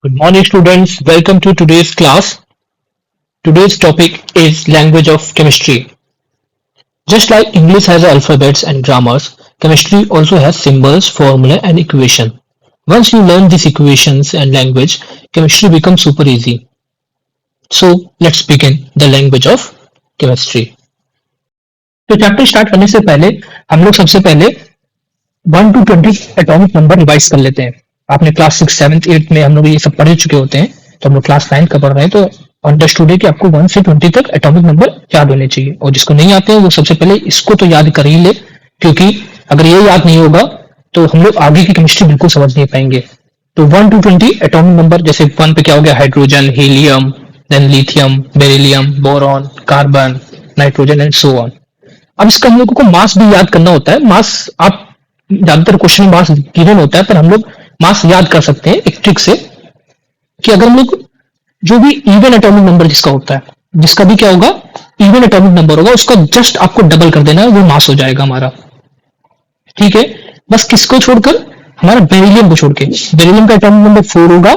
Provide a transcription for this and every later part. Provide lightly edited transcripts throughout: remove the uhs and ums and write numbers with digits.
Good morning, students. Welcome to today's class. Today's topic is language of chemistry. Just like English has alphabets and grammars, chemistry also has symbols, formula, and equation. Once you learn these equations and language, chemistry becomes super easy. So let's begin the language of chemistry. तो chapter start करने से पहले हम लोग सबसे पहले 1 to 20 atomic number revise कर लेते हैं। आपने क्लास 6, 7, 8 में हम लोग ये सब पढ़ चुके होते हैं, तो हम लोग क्लास 9 का पढ़ रहे हैं, तो अंडरस्टूड है कि आपको 1 से 20 तक एटॉमिक नंबर याद होने चाहिए, और जिसको नहीं आते हैं वो सबसे पहले इसको तो याद कर ही ले, क्योंकि अगर ये याद नहीं होगा तो हम लोग आगे की केमिस्ट्री बिल्कुल समझ नहीं पाएंगे। तो 1 to 20 एटॉमिक नंबर, जैसे 1 पे क्या हो गया, hydrogen, helium, then lithium, beryllium, boron, carbon, nitrogen and so on. अब इसका हम लोगों को मास भी याद करना होता है। मास आप ज्यादातर क्वेश्चन में मास गिवन होता है, पर हम लोग मास याद कर सकते हैं एक ट्रिक से, कि अगर हम लोग जो भी इवन एटॉमिक नंबर जिसका होता है, जिसका भी क्या होगा, इवन एटॉमिक नंबर होगा, उसका जस्ट आपको डबल कर देना है, वो मास हो जाएगा हमारा। ठीक है, बस किसको छोड़कर, हमारा बेरिलियम को छोड़ के। बेरिलियम का एटॉमिक नंबर 4 होगा,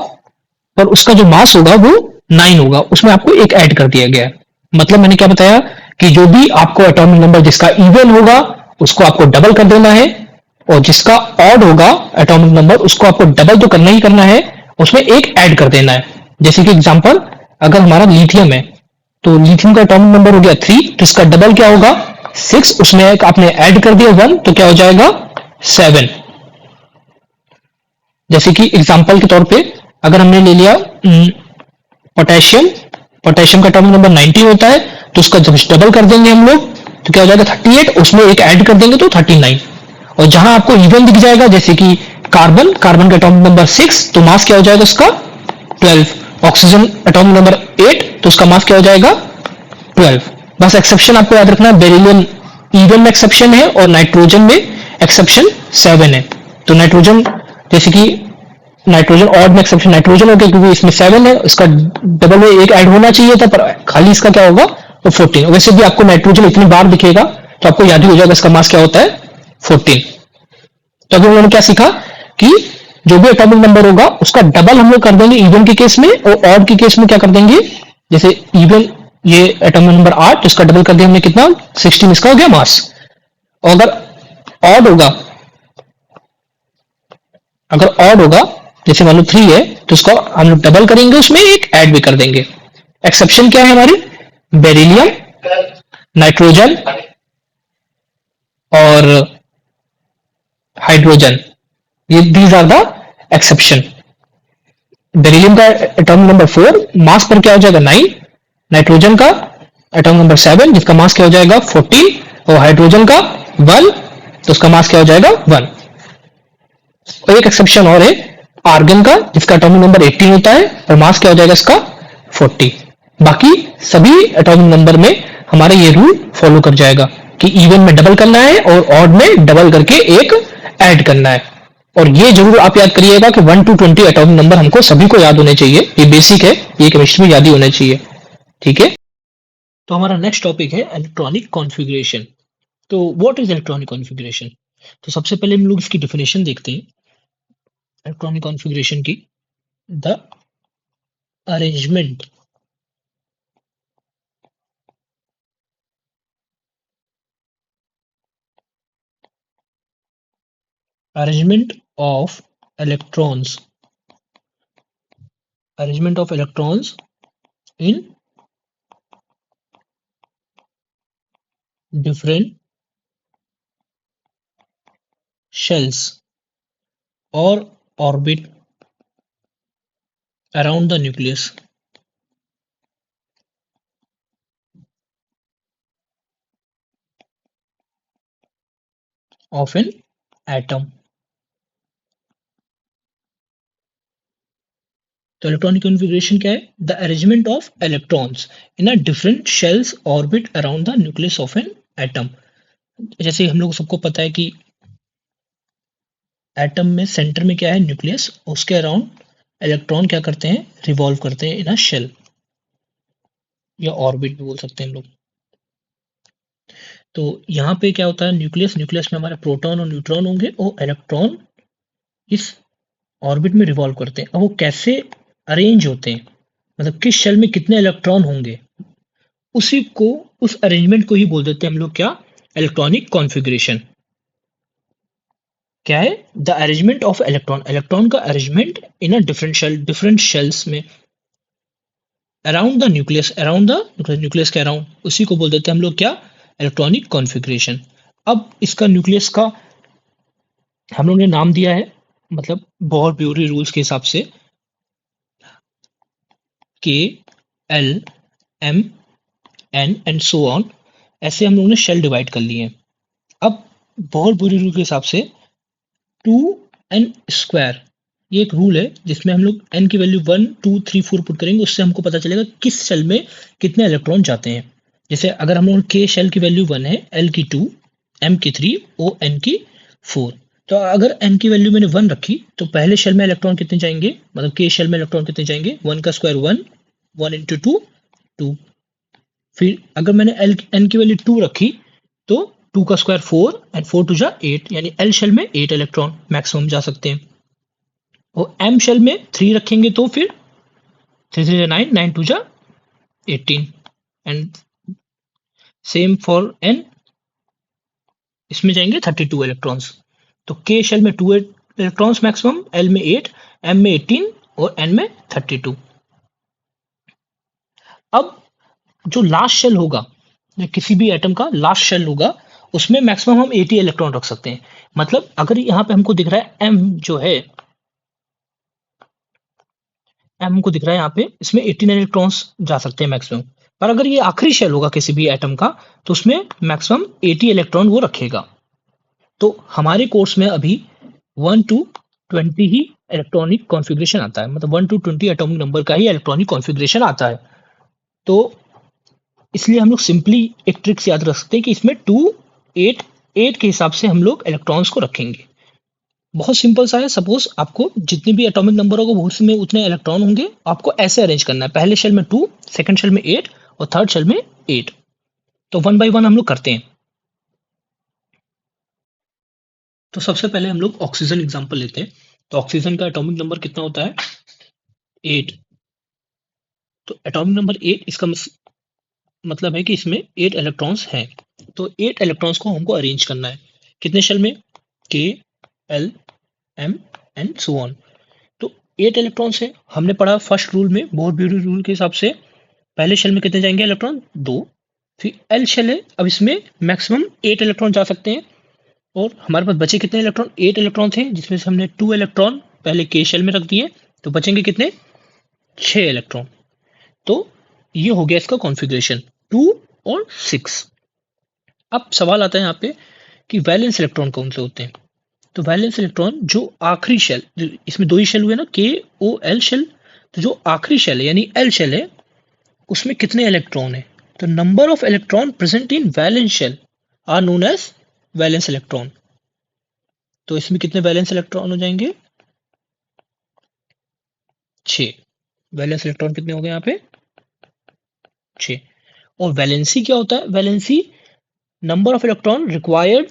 पर उसका जो मास होगा वो 9 होगा, उसमें आपको एक ऐड कर दिया गया है। मतलब मैंने क्या बताया कि जो भी आपको एटॉमिक नंबर जिसका इवन होगा उसको आपको डबल कर देना है, और जिसका ऑड होगा एटॉमिक नंबर उसको आपको डबल तो करना ही करना है, उसमें एक ऐड कर देना है। जैसे कि एग्जांपल, अगर हमारा लिथियम है, तो लिथियम का एटॉमिक नंबर हो गया 3, तो इसका डबल क्या होगा 6, उसमें एक आपने ऐड कर दिया 1, तो क्या हो जाएगा 7। जैसे कि एग्जांपल के तौर पे अगर हमने ले लिया पोटेशियम, पोटेशियम का एटॉमिक नंबर 19 होता है, तो उसका जब डबल कर देंगे हम लोग तो क्या हो जाएगा 38, उसमें एक ऐड कर देंगे तो 39। और जहां आपको इवन दिख जाएगा, जैसे कि कार्बन, कार्बन का एटॉमिक नंबर 6, तो मास क्या हो जाएगा उसका 12। ऑक्सीजन एटॉमिक नंबर 8, तो उसका मास क्या हो जाएगा 12। बस एक्सेप्शन आपको याद रखना है, बेरिलियम इवन में एक्सेप्शन है और नाइट्रोजन में एक्सेप्शन 7 है। तो नाइट्रोजन, जैसे कि नाइट्रोजन ऑड में एक्सेप्शन नाइट्रोजन हो गया, क्योंकि इसमें 7 है, इसका डबल में एक ऐड होना चाहिए था, पर खाली इसका क्या होगा तो 14। वैसे भी आपको नाइट्रोजन इतनी बार दिखेगा तो आपको याद ही हो जाएगा इसका मास क्या होता है 14। तो अभी उन्होंने क्या सीखा कि जो भी एटॉमिक नंबर होगा उसका डबल हम लोग कर देंगे इवन के केस में, और ऑड के केस में क्या कर देंगे, जैसे इवन ये एटॉमिक नंबर 8, इसका डबल कर दिया हमने कितना 16, इसका हो गया मास। और ऑड होगा अगर ऑड होगा जैसे मान लो 3 है, तो उसको हम लोग डबल करेंगे, उसमें एक ऐड भी कर देंगे। एक्सेप्शन क्या है हमारी, बेरिलियम, नाइट्रोजन और हाइड्रोजन, ये these are the exception. Beryllium का एटॉमिक नंबर 4, मास पर क्या हो जाएगा 9, नाइट्रोजन का एटॉमिक नंबर 7, जिसका मास क्या हो जाएगा 14, और हाइड्रोजन का 1, तो उसका मास क्या हो जाएगा 1। और एक एक्सेप्शन और है आर्गन का, जिसका एटॉमिक नंबर 18 होता है और मास क्या हो जाएगा इसका 40। बाकी सभी एटॉमिक नंबर में हमारा ये रूल फॉलो कर जाएगा कि इवन में डबल करना है और ऑड में डबल करके एक ऐड करना है। और ये जरूर आप याद करिएगा कि 1 to 20 एटॉमिक नंबर हमको सभी को याद होने चाहिए, ये बेसिक है, ये केमिस्ट्री में याद ही होना चाहिए। ठीक है, तो हमारा नेक्स्ट टॉपिक है इलेक्ट्रॉनिक कॉन्फ़िगरेशन। तो व्हाट इज इलेक्ट्रॉनिक कॉन्फ़िगरेशन? तो सबसे पहले हम लोग इसकी डेफिनेशन देखते हैं इलेक्ट्रॉनिक कॉन्फ़िगरेशन की। The arrangement arrangement of electrons arrangement of electrons in different shells or orbit around the nucleus of an atom। तो इलेक्ट्रॉनिक कॉन्फ़िगरेशन क्या है, the arrangement of electrons in a different shells orbit around the nucleus of an atom. जैसे हम लोग सबको पता है कि एटम में सेंटर में क्या है न्यूक्लियस, उसके अराउंड इलेक्ट्रॉन क्या करते हैं, रिवॉल्व करते हैं इन अ शेल या ऑर्बिट भी बोल सकते हैं हम लोग। तो यहाँ पे क्या होता है, न्यूक्लियस, न्यूक्लियस में हमारे प्रोटॉन और न्यूट्रॉन होंगे और इलेक्ट्रॉन इस ऑर्बिट में रिवॉल्व करते हैं। अब वो कैसे अरेंज होते हैं, मतलब किस शेल में कितने इलेक्ट्रॉन होंगे, उसी को, उस अरेंजमेंट को ही बोल देते हैं हम लोग क्या, इलेक्ट्रॉनिक कॉन्फ़िगरेशन। क्या है, the arrangement of electron, electron का arrangement in a different shell, different shells में, around the nucleus, around the nucleus के अराउंड, उसी को बोल देते हैं हम लोग क्या, इलेक्ट्रॉनिक कॉन्फ़िगरेशन। अब इसका न्यूक्लियस का हम लोग ने नाम दिया है, मतलब बोर-ब्यूरी रूल्स के हिसाब से, K, L, M, N and so on, ऐसे हम लोगों ने शेल डिवाइड कर लिए हैं। अब बोर-ब्यूरी रूल के हिसाब से 2n स्क्वायर, ये एक रूल है जिसमें हम लोग n की वैल्यू 1 2 3 4 पुट करेंगे, उससे हमको पता चलेगा किस शेल में कितने इलेक्ट्रॉन जाते हैं। जैसे अगर हम लोग के शेल की वैल्यू 1 है, l की 2, m की 3, o n की 4, तो अगर n की वैल्यू मैंने 1 रखी तो पहले शेल में इलेक्ट्रॉन कितने जाएंगे, मतलब के शेल में इलेक्ट्रॉन कितने जाएंगे, 1 का स्क्वायर 1, 1 इंटू 2 2। फिर अगर मैंने एल एन की वैल्यू 2 रखी तो 2 का स्क्वायर 4 एंड 4 टू जा 8, यानी एल शेल में 8 इलेक्ट्रॉन मैक्सिमम जा सकते हैं। और एम शेल में 3 रखेंगे तो फिर 3 3 जा 9, 9 टू जा 18, एंड सेम फॉर एन, इसमें जाएंगे 32 इलेक्ट्रॉन्स। तो के शेल में 2 इलेक्ट्रॉन्स मैक्सिमम, एल में 8, एम में 18 और एन में 32। अब जो लास्ट शेल होगा, या किसी भी एटम का लास्ट शेल होगा, उसमें मैक्सिमम हम 80 इलेक्ट्रॉन रख सकते हैं। मतलब अगर यहाँ पे हमको दिख रहा है एम जो है, एम हमको दिख रहा है यहाँ पे, इसमें 89 इलेक्ट्रॉन्स जा सकते हैं मैक्सिमम। पर अगर ये आखिरी शेल होगा किसी भी एटम का, तो उसमें मैक्सिमम 80 इलेक्ट्रॉन वो रखेगा। तो हमारे कोर्स में अभी 1 टू 20 ही इलेक्ट्रॉनिक कॉन्फ़िगरेशन आता है, मतलब 1 टू 20 एटॉमिक नंबर का ही इलेक्ट्रॉनिक कॉन्फ़िगरेशन आता है। तो इसलिए हम लोग सिंपली एक ट्रिक्स याद रख सकते हैं कि इसमें 2 8 8 के हिसाब से हम लोग इलेक्ट्रॉन्स को रखेंगे। बहुत सिंपल सा है, सपोज आपको जितने भी एटॉमिक नंबर होगा वो उसमें उतने इलेक्ट्रॉन होंगे, आपको ऐसे अरेंज करना है, पहले शेल में 2, सेकंड शेल में 8 और थर्ड शेल में 8। तो वन बाय वन हम लोग करते हैं। तो सबसे पहले हम लोग ऑक्सीजन एग्जांपल लेते हैं। तो ऑक्सीजन का एटॉमिक नंबर कितना होता है, 8। तो एटॉमिक नंबर 8, इसका मतलब है कि इसमें 8 इलेक्ट्रॉन्स हैं। तो 8 इलेक्ट्रॉन्स को हमको अरेंज करना है कितने शेल में, K, L, M and so on. तो 8 इलेक्ट्रॉन्स है, हमने पढ़ा फर्स्ट रूल में, बोर-ब्यूरी रूल के हिसाब से, पहले शेल में कितने जाएंगे इलेक्ट्रॉन, 2। फिर एल शेल है, अब इसमें मैक्सिमम 8 इलेक्ट्रॉन जा सकते हैं। और हमारे पास बचे कितने इलेक्ट्रॉन, 8 इलेक्ट्रॉन थे, जिसमें से हमने 2 इलेक्ट्रॉन पहले के शेल में रख दिए, तो बचेंगे कितने, 6 इलेक्ट्रॉन। तो ये हो गया इसका कॉन्फ़िगरेशन 2 और 6। अब सवाल आता है यहाँ पे कि वैलेंस इलेक्ट्रॉन कौन से होते हैं। तो वैलेंस इलेक्ट्रॉन जो आखिरी शेल, इसमें 2 ही शेल हुए ना, के ओ एल शेल, तो जो आखिरी शेल है यानी एल शेल है, उसमें कितने इलेक्ट्रॉन है, तो number of electron present in valence shell are known as valence electron. तो इसमें कितने वैलेंस इलेक्ट्रॉन हो जाएंगे, 6। वैलेंस इलेक्ट्रॉन कितने हो गए यहाँ पे, 6। और वैलेंसी क्या होता है, valency number of electron required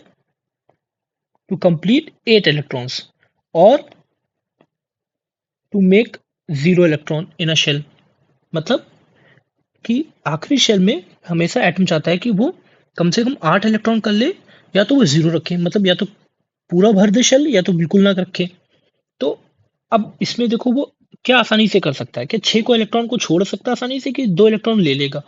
to complete 8 electrons और to make 0 electron in a shell. मतलब कि आखिरी शेल में हमेशा एटम चाहता है कि वो कम से कम 8 इलेक्ट्रॉन कर ले, या तो वो 0 रखे, मतलब या तो पूरा भर दे शेल या तो बिल्कुल ना रखे। तो अब इसमें देखो वो क्या आसानी से कर सकता है, क्या 6 को इलेक्ट्रॉन को छोड़ सकता है आसानी से, कि 2 इलेक्ट्रॉन ले लेगा।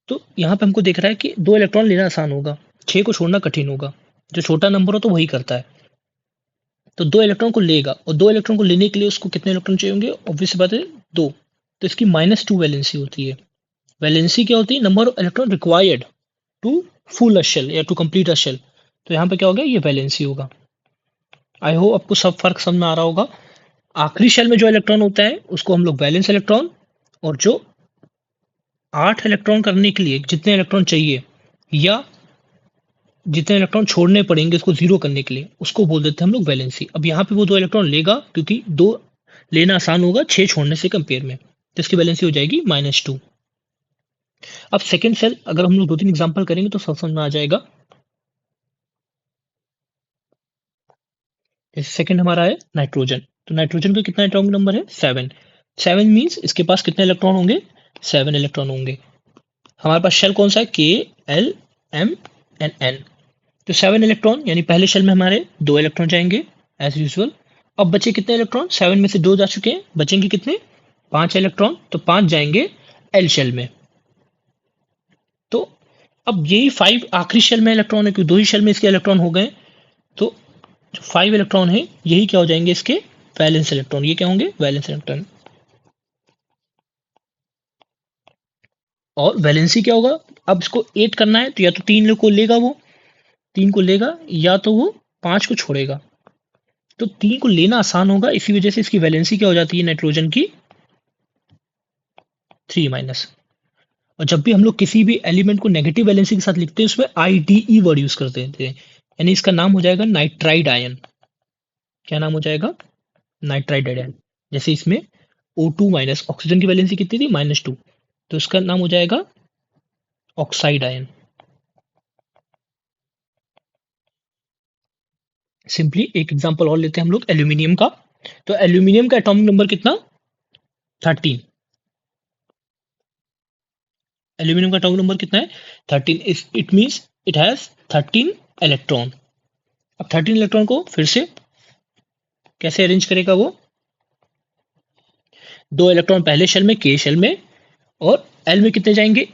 तो यहाँ पे हमको देख रहा है कि 2 इलेक्ट्रॉन लेना आसान होगा, 6 को छोड़ना कठिन होगा। जो छोटा नंबर हो तो वही करता है। तो 2 इलेक्ट्रॉन को लेगा, और 2 इलेक्ट्रॉन को लेने के लिए उसको कितने इलेक्ट्रॉन चाहिए होंगे, ऑब्वियस बात है 2। तो इसकी -2 वैलेंसी होती है। वैलेंसी क्या होती है, number of electron required to full a shell या टू कंप्लीट अ शेल। तो यहाँ पे क्या होगा, ये वैलेंसी होगा। आई होप आपको सब फर्क समझ में आ रहा होगा। आखिरी शेल में जो इलेक्ट्रॉन होता है उसको हम लोग वैलेंस इलेक्ट्रॉन, और जो 8 इलेक्ट्रॉन करने के लिए जितने इलेक्ट्रॉन चाहिए, या जितने इलेक्ट्रॉन छोड़ने पड़ेंगे उसको 0 करने के लिए, उसको बोल देते हैं हम लोग वैलेंसी। अब यहाँ पे वो 2 इलेक्ट्रॉन लेगा, क्योंकि 2 लेना आसान होगा 6 छोड़ने से कंपेयर में, तो इसकी वैलेंसी हो जाएगी -2। अब सेकंड सेल अगर हम लोग 2-3 एग्जांपल करेंगे तो सब समझ में आ जाएगा। जैसे सेकंड हमारा है नाइट्रोजन। तो नाइट्रोजन का कितना एटॉमिक नंबर है, 7। 7 मीन्स इसके पास कितने इलेक्ट्रॉन होंगे, 7 इलेक्ट्रॉन होंगे। हमारे पास शेल कौन सा है, के एल एम एन एन। तो 7 इलेक्ट्रॉन यानी पहले शेल में हमारे 2 इलेक्ट्रॉन जाएंगे एज यूजुअल। अब बचे कितने इलेक्ट्रॉन, 7 में से 2 जा चुके हैं, बचेंगे कितने, 5 इलेक्ट्रॉन। तो 5 जाएंगे एल शेल में। तो अब यही 5 आखिरी शेल में इलेक्ट्रॉन है, क्योंकि 2 ही शेल में इसके इलेक्ट्रॉन हो गए। तो जो 5 इलेक्ट्रॉन है यही क्या हो जाएंगे, इसके वैलेंस इलेक्ट्रॉन। ये क्या होंगे, वैलेंस इलेक्ट्रॉन। और वैलेंसी क्या होगा, अब इसको 8 करना है तो या तो 3 को लेगा, वो 3 को लेगा, या तो वो 5 को छोड़ेगा। तो 3 को लेना आसान होगा, इसी वजह से इसकी वैलेंसी क्या हो जाती है नाइट्रोजन की, 3 माइनस। और जब भी हम लोग किसी भी एलिमेंट को नेगेटिव वैलेंसी के साथ लिखते हैं उसमें आईडीई वर्ड यूज करते हैं, यानी इसका नाम हो जाएगा नाइट्राइड आयन। क्या नाम हो जाएगा, नाइट्राइड आयन। जैसे इसमें O2 माइनस, ऑक्सीजन की वैलेंसी कितनी थी, -2, तो इसका नाम हो जाएगा ऑक्साइड आयन। सिंपली एक एग्जांपल और लेते हैं हम लोग एल्यूमिनियम का। तो एल्यूमिनियम का एटॉमिक नंबर कितना, 13। एल्यूमिनियम का एटॉमिक नंबर कितना है, 13। It means it has 13 electron. अब 13 इलेक्ट्रॉन को फिर से कैसे अरेंज करेगा वो, 2 इलेक्ट्रॉन पहले शेल में, के शेल में, और एल में कितने जाएंगे,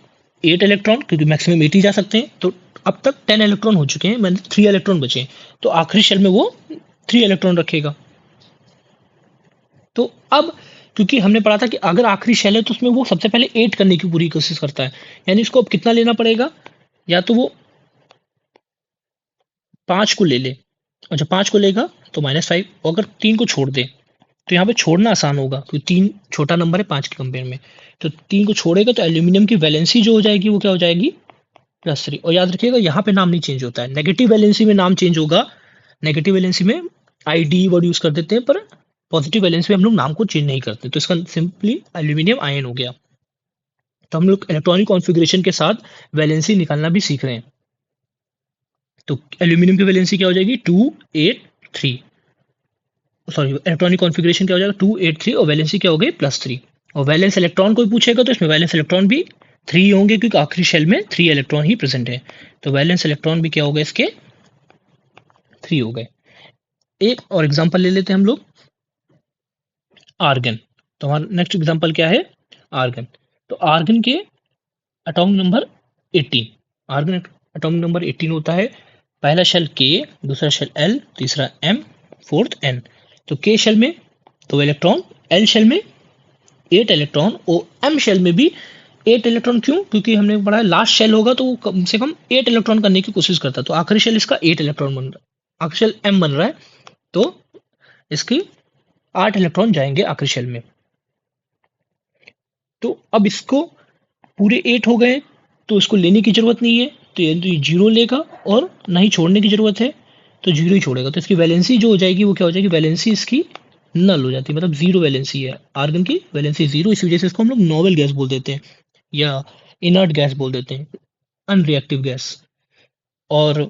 8 इलेक्ट्रॉन, क्योंकि मैक्सिमम 8 ही जा सकते हैं। तो अब तक 10 इलेक्ट्रॉन हो चुके हैं, मतलब 3 इलेक्ट्रॉन बचे हैं। तो आखिरी शेल में वो 3 इलेक्ट्रॉन रखेगा। तो अब क्योंकि हमने पढ़ा था कि अगर आखिरी शेल है तो उसमें वो सबसे पहले 8 करने की पूरी कोशिश करता है, यानी इसको अब कितना लेना पड़ेगा, या तो वो 5 को ले ले, और जब 5 को लेगा तो -5, और अगर 3 को छोड़ दे तो यहाँ पे छोड़ना आसान होगा, क्योंकि 3 छोटा नंबर है 5 के कंपेयर में। तो 3 को छोड़ेगा तो एल्यूमिनियम की वैलेंसी जो हो जाएगी वो क्या हो जाएगी, +3। और याद रखिएगा यहाँ पे नाम नहीं चेंज होता है, नेगेटिव वैलेंसी में नाम चेंज होगा। नेगेटिव वैलेंसी में आईडी वर्ड यूज कर देते हैं, पर पॉजिटिव वैलेंसी में हम लोग नाम को चेंज नहीं करते। तो इसका सिंपली एल्यूमिनियम आयन हो गया। तो हम लोग इलेक्ट्रॉनिक कॉन्फ़िगरेशन के साथ वैलेंसी निकालना भी सीख रहे हैं। तो एल्यूमिनियम की वैलेंसी क्या हो जाएगी, 283। सॉरी, इलेक्ट्रॉनिक कॉन्फ़िगरेशन क्या हो जाएगा, 283, और वैलेंसी क्या हो गई, +3। और वैलेंस इलेक्ट्रॉन कोई पूछेगा तो इसमें वैलेंस इलेक्ट्रॉन भी 3 होंगे, क्योंकि आखिरी शेल में 3 इलेक्ट्रॉन ही प्रेजेंट है। तो वैलेंस इलेक्ट्रॉन भी क्या हो गए, इसके 3 हो गए। एक और एग्जांपल ले लेते हैं हम लोग, आर्गन। तो हमारा नेक्स्ट एग्जांपल क्या है, आर्गन। तो आर्गन के atomic number 18। Argon atomic number 18 होता है। पहला शेल के, दूसरा शेल एल, तीसरा एम, फोर्थ एन। तो के शेल में 2 इलेक्ट्रॉन, एल शेल में 8 इलेक्ट्रॉन, और एम शेल में भी 8 इलेक्ट्रॉन। क्यों, क्योंकि हमने पढ़ा है लास्ट शेल होगा तो वो कम से कम 8 इलेक्ट्रॉन करने की कोशिश करता है। तो आखिरी शेल इसका 8 इलेक्ट्रॉन बन रहा है, आखिरी शेल एम बन रहा है, तो इसकी 8 इलेक्ट्रॉन जाएंगे आखिरी शेल में। तो अब इसको पूरे 8 हो गए, तो इसको लेने की जरूरत नहीं है, तो ये 0 लेगा, और ना ही छोड़ने की जरूरत है, तो 0 ही छोड़ेगा। तो इसकी वैलेंसी जो हो जाएगी वो क्या हो जाएगी, वैलेंसी इसकी नल हो जाती है, मतलब 0 वैलेंसी है आर्गन की, वैलेंसी 0। इसी वजह से इसको हम लोग नोवेल गैस बोल देते हैं, या इनर्ट गैस बोल देते हैं, अनरिएक्टिव गैस। और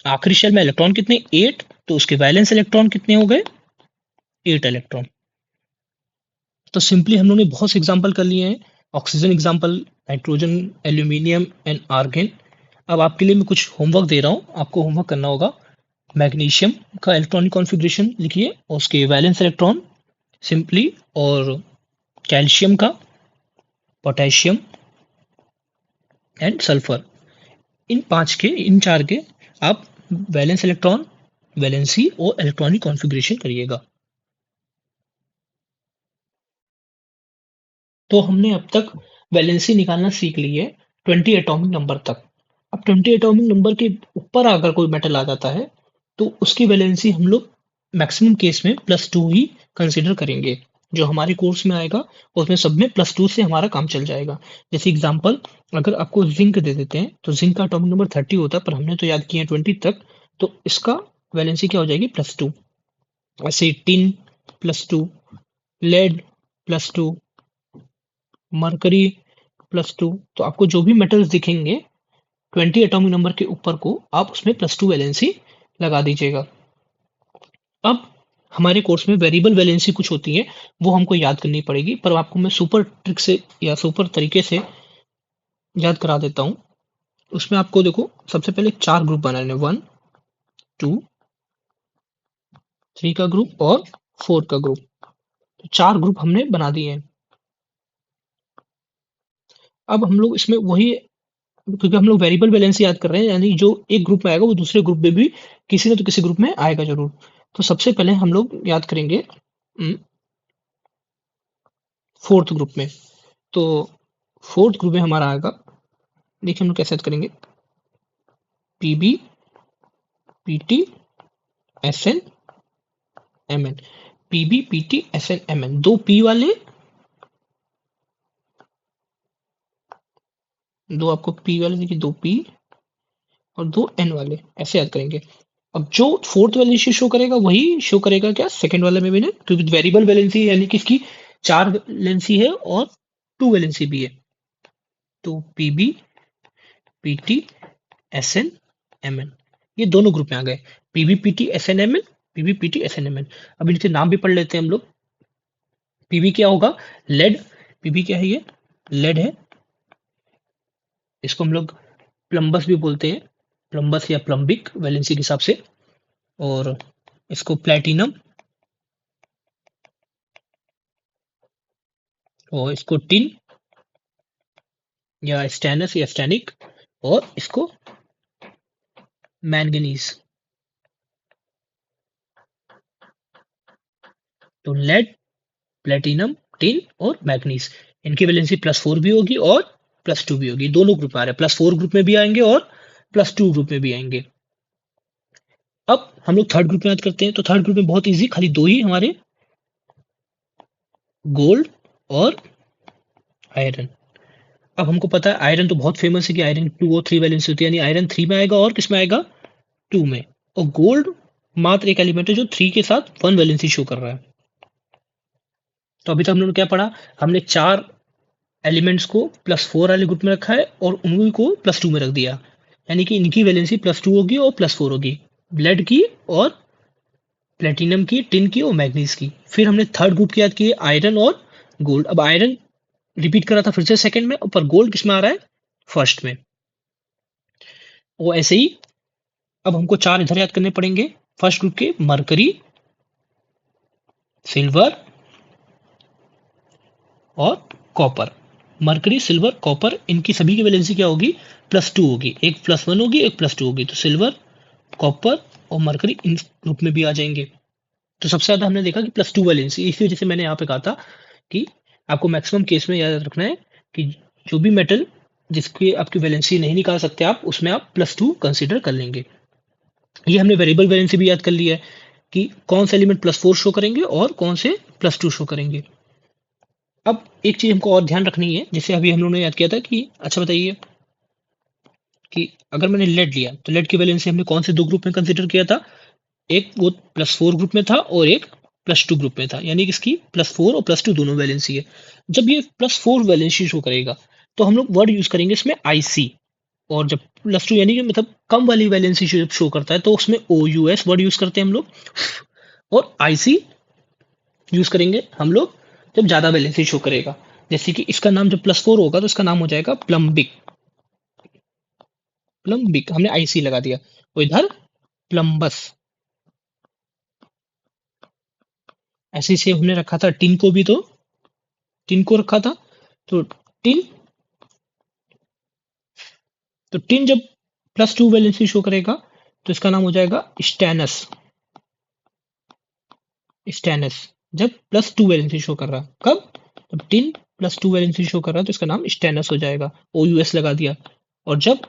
आखिरी शेल में इलेक्ट्रॉन कितने, 8, तो उसके वैलेंस इलेक्ट्रॉन कितने हो गए, 8 इलेक्ट्रॉन। तो सिंपली हम लोग ने बहुत से एग्जाम्पल कर लिए हैं, oxygen example, nitrogen, aluminium and argon. अब आपके लिए मैं कुछ होमवर्क दे रहा हूँ, आपको होमवर्क करना होगा। मैग्नीशियम का इलेक्ट्रॉनिक कॉन्फ़िगरेशन लिखिए और उसके वैलेंस इलेक्ट्रॉन सिंपली, और कैल्शियम का, पोटेशियम एंड सल्फर, इन 4 के आप वैलेंस इलेक्ट्रॉन, वैलेंसी और इलेक्ट्रॉनिक कॉन्फ़िगरेशन करिएगा। तो हमने अब तक वैलेंसी निकालना सीख ली है 20 एटॉमिक नंबर तक। अब 20 एटॉमिक नंबर के ऊपर अगर कोई मेटल आ जाता है तो उसकी वैलेंसी हम लोग मैक्सिमम केस में +2 ही कंसिडर करेंगे। जो हमारे कोर्स में आएगा उसमें सब में +2 से हमारा काम चल जाएगा। जैसे एग्जांपल, अगर आपको जिंक दे देते हैं तो जिंक का एटॉमिक नंबर 30 होता है, पर हमने तो याद किया है 20 तक, तो इसका वैलेंसी क्या हो जाएगी, +2। ऐसे टिन +2, लेड +2, मरकरी +2। तो आपको जो भी मेटल्स दिखेंगे 20 एटॉमिक नंबर के ऊपर को, आप उसमें +2 वैलेंसी लगा दीजिएगा। अब हमारे कोर्स में वेरिएबल वैलेंसी कुछ होती है, वो हमको याद करनी पड़ेगी, पर आपको मैं सुपर ट्रिक से या सुपर तरीके से याद करा देता हूँ। उसमें आपको देखो सबसे पहले 4 ग्रुप बनाने हैं, 1, 2, 3 का ग्रुप और 4 का ग्रुप। तो 4 ग्रुप हमने बना दिए हैं। अब हम लोग इसमें वही, क्योंकि हम लोग वेरिएबल बैलेंस याद कर रहे हैं, यानी जो एक ग्रुप में आएगा वो दूसरे ग्रुप में भी किसी न तो किसी ग्रुप में आएगा जरूर। तो सबसे पहले हम लोग याद करेंगे फोर्थ ग्रुप में। तो फोर्थ ग्रुप में हमारा आएगा, देखिए हम लोग कैसे याद करेंगे, P B, P T, S N, M N. P B, P T, S N, M N, दो पी वाले, दो आपको पी वाले देखिए, दो पी और दो एन वाले, ऐसे याद करेंगे। अब जो फोर्थ वैलेंसी शो करेगा वही शो करेगा क्या सेकंड वाले में भी ना, क्योंकि वेरिएबल वैलेंसी यानी कि इसकी 4 वैलेंसी है और 2 वैलेंसी भी है। तो P B, P T, S N, M N, ये दोनों ग्रुप में आ गए। P B, P T, S N, M N, P B, P T, S N, M N. अब इनके नाम भी पढ़ लेते हैं हम लोग। पीबी क्या होगा, लेड। पीबी क्या है, ये लेड है। इसको हम लोग प्लम्बस भी बोलते हैं, प्लम्बस या प्लम्बिक वैलेंसी के हिसाब से। और इसको प्लेटिनम, और इसको टिन या स्टेनस या स्टेनिक, और इसको मैंगनीज। तो लेड, प्लेटिनम, टिन और मैग्नीज, इनकी वैलेंसी +4 भी होगी और +2 भी होगी। दोनों ग्रुप आ रहे हैं, +4 ग्रुप में भी आएंगे और +2 ग्रुप में भी आएंगे। अब हम लोग थर्ड ग्रुप में याद करते हैं। तो थर्ड ग्रुप में बहुत इजी, खाली दो ही हमारे, गोल्ड और आयरन। अब हमको पता है आयरन तो बहुत फेमस है कि आयरन 2 और 3 वैलेंसी होती है, यानी आयरन 3 में आएगा और किस में आएगा, 2 में। और गोल्ड मात्र एक एलिमेंट है जो 3 के साथ 1 वैलेंसी शो कर रहा है। तो अभी तक हम लोगों ने क्या पढ़ा, हमने 4 एलिमेंट्स को +4 वाले ग्रुप में रखा है और उन्हीं को +2 में रख दिया, यानी कि इनकी वैलेंसी +2 होगी और +4 होगी, लेड की और प्लेटिनम की, टिन की और मैग्नीज की। फिर हमने थर्ड ग्रुप की याद की, आयरन और गोल्ड। अब आयरन रिपीट करा था फिर से सेकंड में, पर गोल्ड किस में आ रहा है, फर्स्ट में। वो ऐसे ही अब हमको 4 इधर याद करने पड़ेंगे। फर्स्ट ग्रुप के मरकरी, सिल्वर और कॉपर। मरकरी, सिल्वर, कॉपर, इनकी सभी की वैलेंसी क्या होगी, +2 होगी। एक +1 होगी, एक +2 होगी। तो सिल्वर, कॉपर और मरकरी इन ग्रुप में भी आ जाएंगे। तो सबसे ज्यादा हमने देखा कि +2 वैलेंसी, इसी वजह से मैंने यहाँ पे कहा था कि आपको मैक्सिमम केस में याद रखना है कि जो भी मेटल जिसकी आपकी वैलेंसी नहीं निकाल सकते आप, उसमें आप +2 कंसिडर कर लेंगे। ये हमने वेरिएबल वैलेंसी भी याद कर लिया है कि कौन से एलिमेंट +4 शो करेंगे और कौन से +2 शो करेंगे। अब एक चीज हमको और ध्यान रखनी है, जैसे अभी हम लोगों ने याद किया था कि अच्छा बताइए कि अगर मैंने लेड लिया तो लेड की वैलेंसी हमने कौन से दो ग्रुप में कंसिडर किया था, एक वो +4 ग्रुप में था और एक +2 ग्रुप में था, यानी कि इसकी +4 और +2 दोनों वैलेंसी है। जब ये +4 वैलेंसी शो करेगा तो हम लोग वर्ड यूज करेंगे इसमें आईसी। और जब +2 यानी कि मतलब कम वाली वैलेंसी जब शो करता है तो उसमें OUS वर्ड यूज करते हैं हम लोग। और आईसी यूज करेंगे हम लोग जब ज्यादा वैलेंसी शो करेगा। जैसे कि इसका नाम जब +4 होगा तो इसका नाम हो जाएगा प्लम्बिक। प्लम्बिक हमने आईसी लगा दिया। और इधर प्लम्बस, ऐसे से हमने रखा था टिन को भी, तो टिन को रखा था। तो टिन, तो टिन जब +2 वैलेंसी शो करेगा तो इसका नाम हो जाएगा स्टेनस। स्टेनस जब +2 वैलेंसी शो कर रहा, कब, जब टिन +2 वैलेंसी शो कर रहा है तो इसका नाम स्टेनस हो जाएगा। OUS लगा दिया। और जब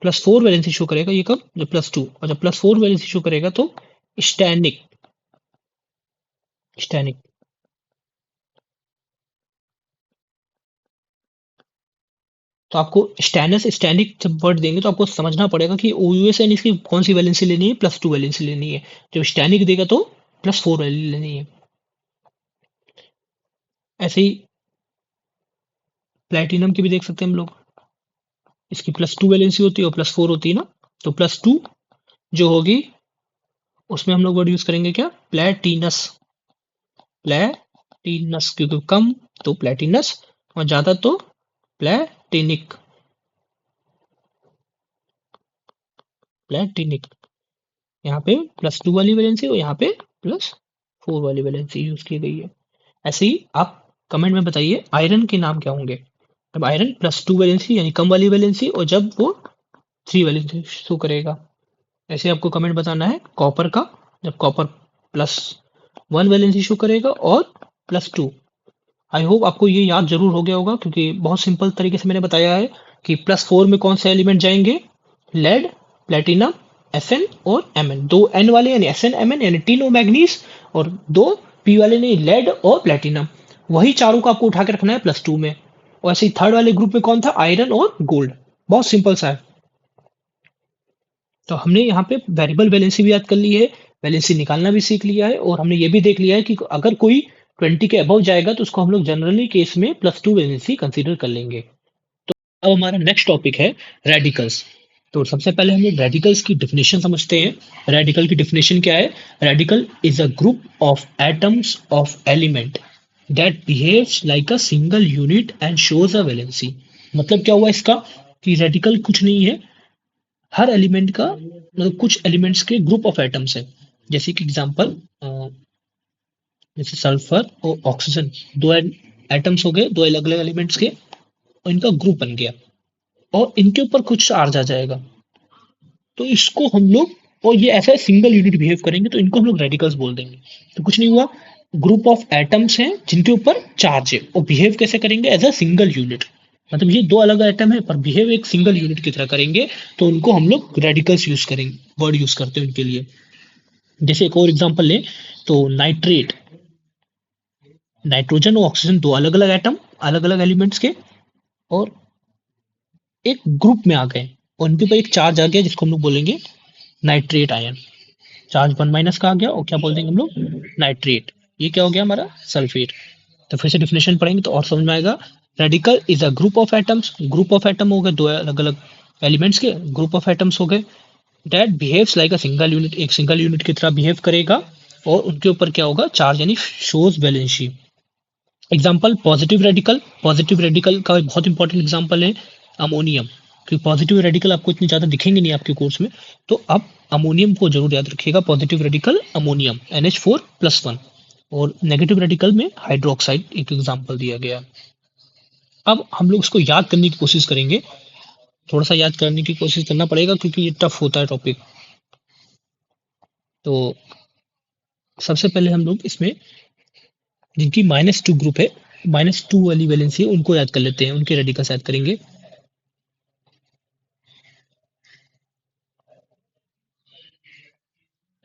+4 वैलेंसी शो करेगा, ये कब, जब +2, और जब +4 वैलेंसी शो करेगा तो स्टैनिक। स्टैनिक। तो आपको स्टैनस स्टैनिक जब वर्ड देंगे तो आपको समझना पड़ेगा कि OUS यानी इसकी कौन सी वैलेंसी लेनी है, +2 वैलेंसी लेनी है। जब स्टैनिक देगा तो +4 वैलेंसी लेनी है। ऐसे ही प्लेटिनम की भी देख सकते हैं हम लोग, इसकी +2 वैलेंसी होती है और +4 होती है ना। तो +2 जो होगी उसमें हम लोग वर्ड यूज करेंगे क्या, प्लेटिनस। प्लेटिनस क्योंकि कम तो प्लेटिनस और ज्यादा तो प्लेटिनिक। प्लेटिनिक यहाँ पे +2 वाली वैलेंसी और यहाँ पे +4 वाली वैलेंसी यूज की गई है। ऐसे ही आप कमेंट में बताइए आयरन के नाम क्या होंगे। अब आयरन +2 वैलेंसी यानी कम वाली वैलेंसी और जब वो 3 वैलेंसी शो करेगा। ऐसे आपको कमेंट बताना है कॉपर का, जब कॉपर +1 वैलेंसी शो करेगा और +2। आई होप आपको ये याद जरूर हो गया होगा क्योंकि बहुत सिंपल तरीके से मैंने बताया है कि +4 में कौन से एलिमेंट जाएंगे, लेड, प्लेटिनम, Fn और Mn। दो N वाले यानी Sn Mn यानी टिन और मैग्नीज, और दो P वाले नहीं लेड और प्लेटिनम। वही चारों को आपको उठा के रखना है +2 में। और ऐसे ही थर्ड वाले ग्रुप में कौन था, आयरन और गोल्ड। बहुत सिंपल सा है। तो हमने यहाँ पे वेरिएबल वैलेंसी भी याद कर ली है, वैलेंसी निकालना भी सीख लिया है, और हमने ये भी देख लिया है कि अगर कोई 20 के अबव जाएगा तो उसको हम लोग जनरली केस में +2 वैलेंसी कंसीडर कर लेंगे। अब हमारा नेक्स्ट टॉपिक है रेडिकल्स। तो सबसे पहले हम लोग रेडिकल्स की डेफिनेशन समझते हैं। रेडिकल की डेफिनेशन क्या है, radical is a group of atoms of element that behaves like a single unit and shows a valency. मतलब क्या हुआ इसका, कि रेडिकल कुछ नहीं है, हर एलिमेंट का मतलब कुछ एलिमेंट्स के ग्रुप ऑफ एटम्स है। जैसे कि एग्जांपल, जैसे सल्फर और ऑक्सीजन, दो एटम्स हो गए, दो अलग अलग एलिमेंट्स के, और इनका ग्रुप बन गया और इनके ऊपर कुछ चार्ज आ जाएगा तो इसको हम लोग, और ये ऐसा सिंगल यूनिट बिहेव करेंगे तो इनको हम लोग रेडिकल्स बोल देंगे। तो कुछ नहीं हुआ, ग्रुप ऑफ एटम्स हैं जिनके ऊपर चार्ज है और बिहेव कैसे करेंगे, एज अ सिंगल यूनिट। मतलब ये दो अलग एटम है पर बिहेव एक सिंगल यूनिट की तरह करेंगे, तो उनको हम लोग रेडिकल्स यूज करेंगे, वर्ड यूज करते हैं उनके लिए। जैसे एक और एग्जांपल लें तो नाइट्रेट, नाइट्रोजन और ऑक्सीजन दो अलग अलग एटम, अलग अलग एलिमेंट्स के, और एक ग्रुप में आ गए और उनके ऊपर एक चार्ज आ गया जिसको हम लोग बोलेंगे नाइट्रेट आयन। चार्ज 1- का आ गया और क्या बोल देंगे हम लोग, नाइट्रेट। ये क्या हो गया हमारा, सल्फेट। तो फिर से डिफिनेशन पढ़ेंगे तो और समझ में आएगा। Radical is a group of atoms, group of atom हो गए दो अलग अलग एलिमेंट्स के, ग्रुप ऑफ एटम्स हो गए, that behaves like a single unit, एक सिंगल यूनिट की तरह बिहेव करेगा, और उनके ऊपर क्या होगा, चार्ज यानी shows valency. Example positive radical, positive radical का एक बहुत इंपॉर्टेंट एग्जाम्पल है अमोनियम, क्योंकि पॉजिटिव रेडिकल आपको इतनी ज़्यादा दिखेंगे नहीं आपके कोर्स में। तो अब अमोनियम को जरूर याद रखिएगा, पॉजिटिव रेडिकल अमोनियम NH4+1, और नेगेटिव रेडिकल में हाइड्रोक्साइड एक एग्जाम्पल दिया गया। अब हम लोग इसको याद करने की कोशिश करेंगे, थोड़ा सा याद करने की कोशिश करना पड़ेगा क्योंकि ये टफ होता है टॉपिक। तो सबसे पहले हम लोग इसमें जिनकी -2 ग्रुप है, -2 वाली वैलेंसी है, उनको याद कर लेते हैं, उनके रेडिकल्स याद करेंगे।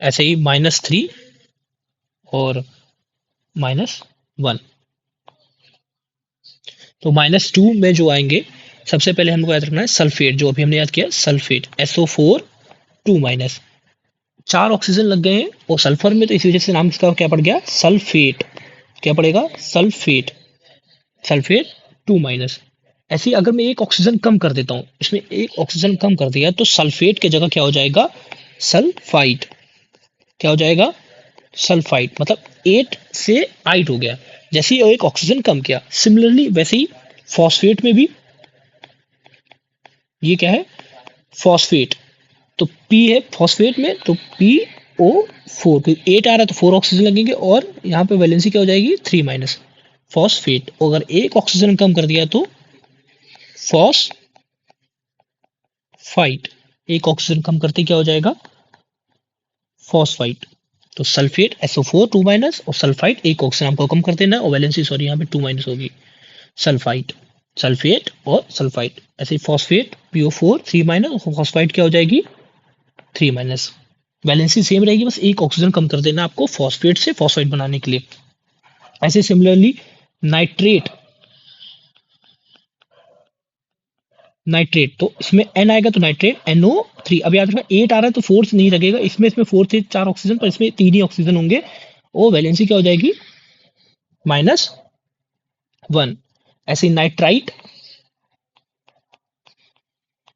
ऐसे ही -3 और -1। तो -2 में जो आएंगे, सबसे पहले हमको याद रखना है सल्फेट, जो अभी हमने याद किया सल्फेट SO4 2-। चार ऑक्सीजन लग गए हैं और सल्फर में, तो इसी वजह से नाम इसका क्या पड़ गया, सल्फेट। क्या पड़ेगा, सल्फेट, सल्फेट 2-। ऐसे ही अगर मैं एक ऑक्सीजन कम कर देता हूँ, इसमें एक ऑक्सीजन कम कर दिया तो सल्फेट की जगह क्या हो जाएगा, सल्फाइड। क्या हो जाएगा, सल्फाइड। मतलब 8 से 8 हो गया, जैसे ही एक ऑक्सीजन कम किया। सिमिलरली वैसे ही फॉस्फेट में भी ये क्या है, फॉस्फेट। तो पी है फॉस्फेट में, तो PO4, 8 आ रहा है तो 4 ऑक्सीजन लगेंगे, और यहाँ पे वैलेंसी क्या हो जाएगी, 3-। फॉस्फेट, अगर एक ऑक्सीजन कम कर दिया तो फॉस्फाइट, एक ऑक्सीजन कम करते क्या हो जाएगा, फॉस्फाइट। तो सल्फेट SO4 2-, और सल्फाइट एक ऑक्सीजन आपको कम कर देना है, और वैलेंसी सॉरी यहाँ पे 2- होगी, सल्फाइट, सल्फेट और सल्फाइट। ऐसे फॉस्फेट PO4 3-, और फॉस्फाइट क्या हो जाएगी, 3-। वैलेंसी सेम रहेगी, बस एक ऑक्सीजन कम कर देना आपको फॉस्फेट से फॉस्फाइट बनाने के लिए। ऐसे सिमिलरली नाइट्रेट, नाइट्रेट तो इसमें N आएगा तो नाइट्रेट NO3। अब याद रखना 8 आ रहा है तो 4 नहीं लगेगा, इसमें 4 थे 4 ऑक्सीजन, पर इसमें 3 ही ऑक्सीजन होंगे, और वैलेंसी क्या हो जाएगी, -1। ऐसे नाइट्राइट,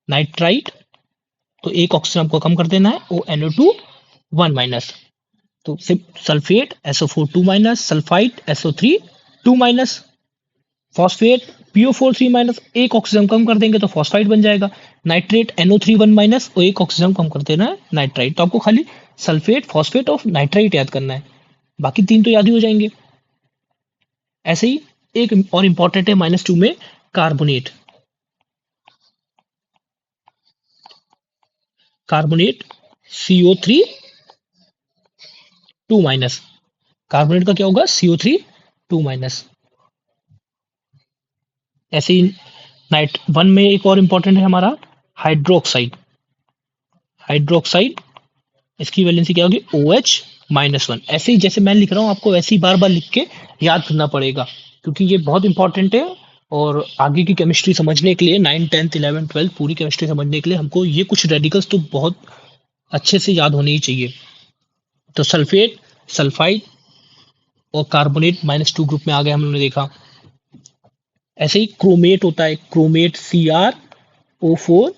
नाइट्राइट तो एक ऑक्सीजन आपको कम कर देना है, वो NO2 1 माइनस। तो सल्फेट SO4 2 माइनस, सल्फाइड SO3 2 माइनस, फॉस्फेट PO4 3 माइनस, एक ऑक्सीजन कम कर देंगे तो फॉस्फाइड बन जाएगा। नाइट्रेट NO3 1 माइनस और एक ऑक्सीजन कम कर देना है नाइट्राइट। तो आपको खाली सल्फेट, फॉस्फेट और नाइट्राइट याद करना है, बाकी तीन तो याद ही हो जाएंगे। ऐसे ही एक और इंपॉर्टेंट है -2 में carbonate. Carbonate CO3 2 minus, carbonate का क्या होगा CO3 2 माइनस। ऐसे ही नाइट 1 में एक और इंपॉर्टेंट है हमारा हाइड्रोक्साइड। हाइड्रोक्साइड इसकी वैलेंसी क्या होगी OH-1। ऐसे ही जैसे मैं लिख रहा हूँ आपको वैसे ही बार बार लिख के याद करना पड़ेगा, क्योंकि ये बहुत इंपॉर्टेंट है। और आगे की केमिस्ट्री समझने के लिए 9, 10, 11, 12 पूरी केमिस्ट्री समझने के लिए हमको ये कुछ रेडिकल्स तो बहुत अच्छे से याद होने ही चाहिए। तो सल्फेट, सल्फाइड और कार्बोनेट -2 ग्रुप में आ गए, हम लोगों ने देखा। ऐसे ही क्रोमेट होता है, क्रोमेट CrO4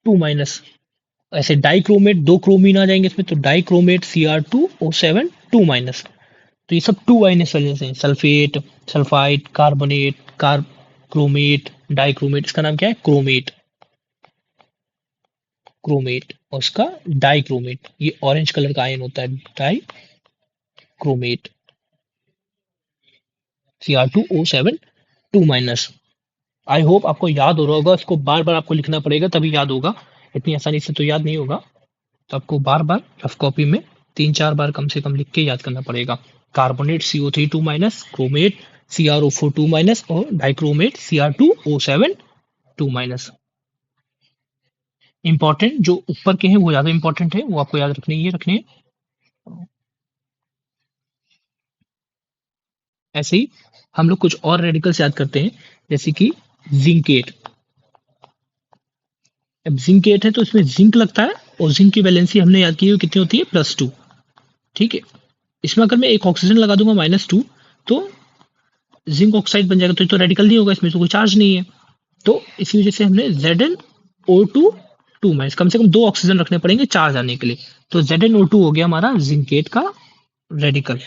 2 माइनस। ऐसे डाइक्रोमेट, दो क्रोमीन आ जाएंगे इसमें, तो डाइक्रोमेट Cr2O7 2 माइनस। तो ये सब 2 माइनस वाले हैं, sulphate, sulphide, carbonate, chromate, dichromate. इसका नाम क्या है क्रोमेट, क्रोमेट। और इसका डाइक्रोमेट, ये ऑरेंज कलर का आयन होता है, dichromate Cr2O7 2 minus. I hope आपको याद हो रहा होगा, इसको बार बार आपको लिखना पड़ेगा तभी याद होगा, इतनी आसानी से तो याद नहीं होगा। तो आपको बार बार रफ कॉपी में 3-4 बार कम से कम लिख के याद करना पड़ेगा। Carbonate CO3 2 minus, chromate CrO4 2 minus और डाइक्रोमेट Cr2O7 2 माइनस। इंपॉर्टेंट जो ऊपर के हैं वो ज्यादा इंपॉर्टेंट है, वो आपको याद रखने ही रखने हैं। ऐसे ही हम लोग कुछ और रेडिकल्स याद करते हैं, जैसे कि जिंकेट। अब जिंकेट है तो इसमें जिंक लगता है, और जिंक की वैलेंसी हमने याद की है कितनी होती है +2। ठीक है, इसमें अगर मैं एक ऑक्सीजन लगा दूंगा -2 तो जिंक ऑक्साइड बन जाएगा, तो ये तो रेडिकल नहीं होगा, इसमें तो कोई चार्ज नहीं है। तो इसी वजह से हमने ZnO2 2 माइनस, कम से कम दो ऑक्सीजन रखने पड़ेंगे चार्ज आने के लिए। तो ZnO2 हो गया हमारा जिंकेट का रेडिकल।